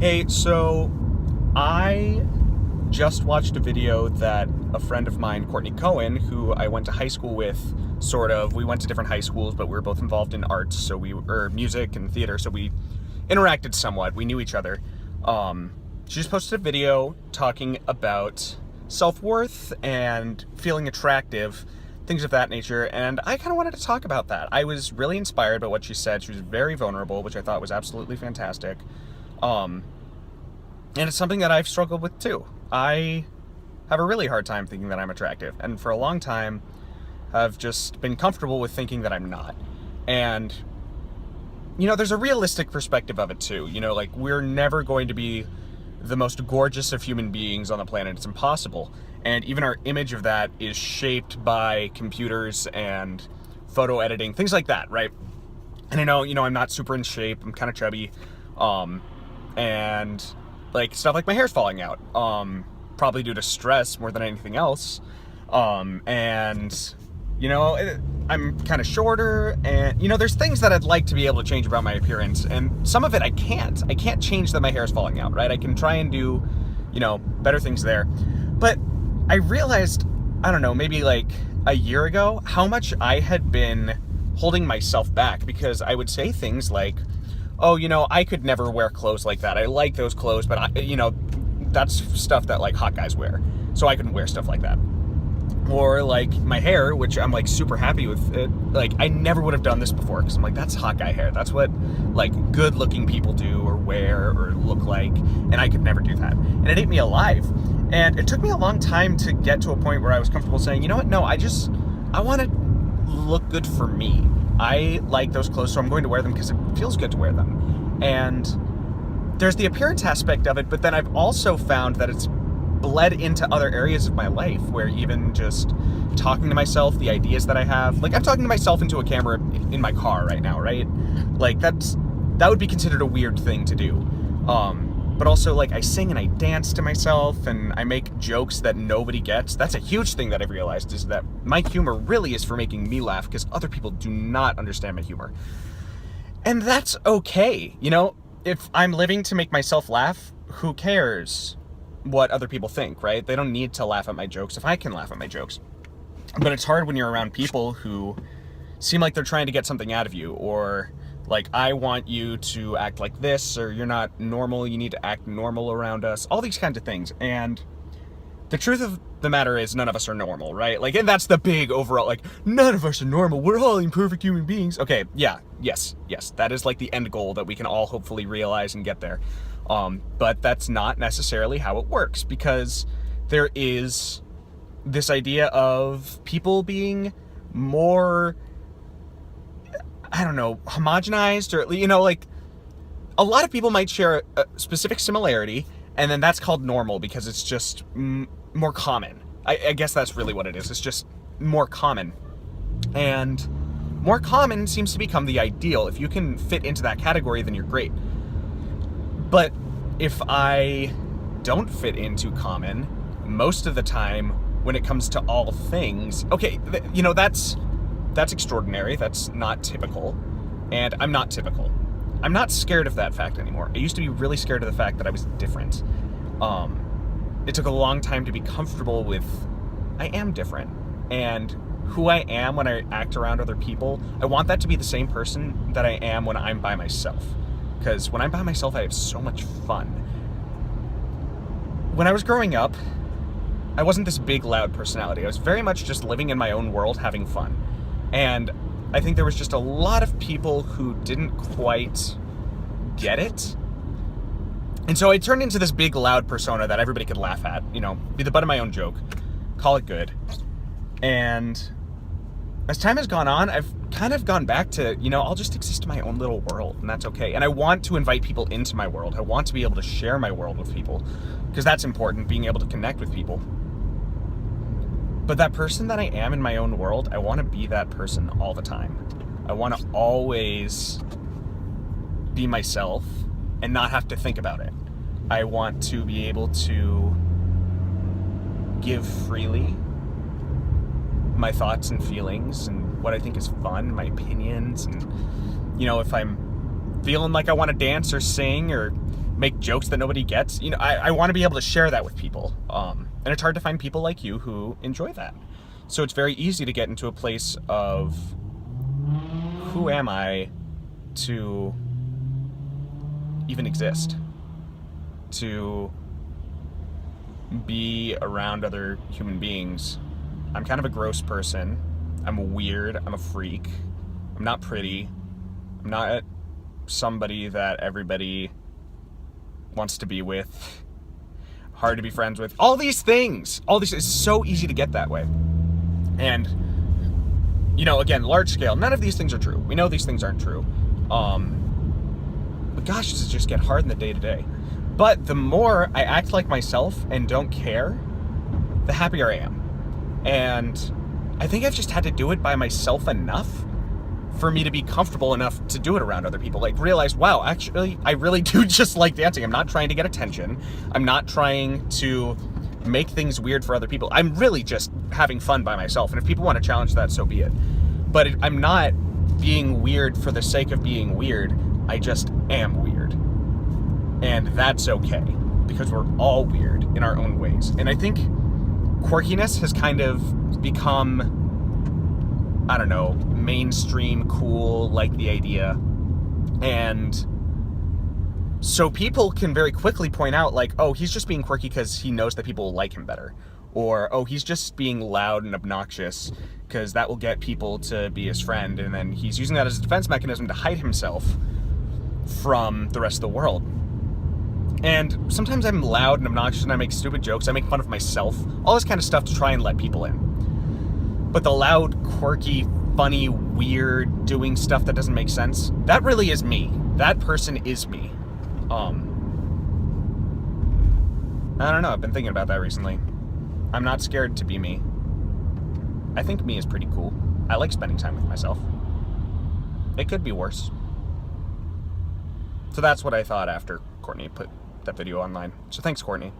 Hey, so I just watched a video that a friend of mine, Courtney, who I went to high school with, we went to different high schools, but we were both involved in arts, or music and theater, so we interacted somewhat. We knew each other. She just posted a video talking about self-worth and feeling attractive, things of that nature, and I kind of wanted to talk about that. I was really inspired by what she said. She was very vulnerable, which I thought was absolutely fantastic. And it's something that I've struggled with too. I have a really hard time thinking that I'm attractive, and for a long time I've just been comfortable with thinking that I'm not. And there's a realistic perspective of it too. Like, we're never going to be the most gorgeous of human beings on the planet. It's impossible. And even our image of that is shaped by computers and photo editing, things like that, right? And I know, I'm not super in shape. I'm kind of chubby. And like stuff like my hair's falling out, probably due to stress more than anything else. And I'm kind of shorter, and there's things that I'd like to be able to change about my appearance, and some of it I can't change that my hair is falling out, right? I can try and do, better things there. But I realized, I don't know, maybe like a year ago, how much I had been holding myself back, because I would say things like, oh, I could never wear clothes like that. I like those clothes, but that's stuff that like hot guys wear. So I couldn't wear stuff like that. Or like my hair, which I'm like super happy with it. Like, I never would have done this before, because I'm like, that's hot guy hair. That's what like good looking people do or wear or look like. And I could never do that. And it ate me alive. And it took me a long time to get to a point where I was comfortable saying, you know what? No, I want to look good for me. I like those clothes, so I'm going to wear them because it feels good to wear them. And there's the appearance aspect of it, but then I've also found that it's bled into other areas of my life, where even just talking to myself, the ideas that I have, like I'm talking to myself into a camera in my car right now, right? Like that would be considered a weird thing to do. But also, like, I sing and I dance to myself, and I make jokes that nobody gets. That's a huge thing that I've realized, is that my humor really is for making me laugh, because other people do not understand my humor. And that's okay. If I'm living to make myself laugh, who cares what other people think, right? They don't need to laugh at my jokes if I can laugh at my jokes. But it's hard when you're around people who seem like they're trying to get something out of you, or like, I want you to act like this, or you're not normal, you need to act normal around us, all these kinds of things. And the truth of the matter is, none of us are normal, right? Like, and that's the big overall, like, none of us are normal, we're all imperfect human beings. Okay, yes, that is like the end goal that we can all hopefully realize and get there. But that's not necessarily how it works, because there is this idea of people being more, I don't know, homogenized, or, like, a lot of people might share a specific similarity, and then that's called normal because it's just more common. I guess that's really what it is. It's just more common. And more common seems to become the ideal. If you can fit into that category, then you're great. But if I don't fit into common, most of the time, when it comes to all things, okay, that's extraordinary, that's not typical, and I'm not typical. I'm not scared of that fact anymore. I used to be really scared of the fact that I was different. It took a long time to be comfortable with, I am different, and who I am when I act around other people, I want that to be the same person that I am when I'm by myself. Because when I'm by myself, I have so much fun. When I was growing up, I wasn't this big, loud personality. I was very much just living in my own world, having fun. And I think there was just a lot of people who didn't quite get it. And so I turned into this big, loud persona that everybody could laugh at, be the butt of my own joke, call it good. And as time has gone on, I've kind of gone back to, I'll just exist in my own little world, and that's okay. And I want to invite people into my world. I want to be able to share my world with people, because that's important, being able to connect with people. But that person that I am in my own world, I want to be that person all the time. I want to always be myself and not have to think about it. I want to be able to give freely my thoughts and feelings and what I think is fun, my opinions, and if I'm feeling like I want to dance or sing or make jokes that nobody gets. You know, I want to be able to share that with people. And it's hard to find people like you who enjoy that. So it's very easy to get into a place of, who am I to even exist? To be around other human beings. I'm kind of a gross person. I'm weird. I'm a freak. I'm not pretty. I'm not somebody that everybody wants to be with. Hard to be friends with. All these things. All these. It's so easy to get that way. And, you know, again, large scale, none of these things are true. We know these things aren't true. But gosh, does it just get hard in the day-to-day. But the more I act like myself and don't care, the happier I am. And I think I've just had to do it by myself enough for me to be comfortable enough to do it around other people. Like, realize, wow, actually, I really do just like dancing. I'm not trying to get attention. I'm not trying to make things weird for other people. I'm really just having fun by myself. And if people want to challenge that, so be it. But I'm not being weird for the sake of being weird. I just am weird. And that's okay, because we're all weird in our own ways. And I think quirkiness has kind of become, I don't know, mainstream, cool, like the idea. And so people can very quickly point out, like, oh, he's just being quirky because he knows that people will like him better. Or, oh, he's just being loud and obnoxious because that will get people to be his friend. And then he's using that as a defense mechanism to hide himself from the rest of the world. And sometimes I'm loud and obnoxious and I make stupid jokes. I make fun of myself. All this kind of stuff to try and let people in. But the loud, quirky, funny, weird, doing stuff that doesn't make sense, that really is me. That person is me. I don't know. I've been thinking about that recently. I'm not scared to be me. I think me is pretty cool. I like spending time with myself. It could be worse. So that's what I thought after Courtney put that video online. So thanks, Courtney.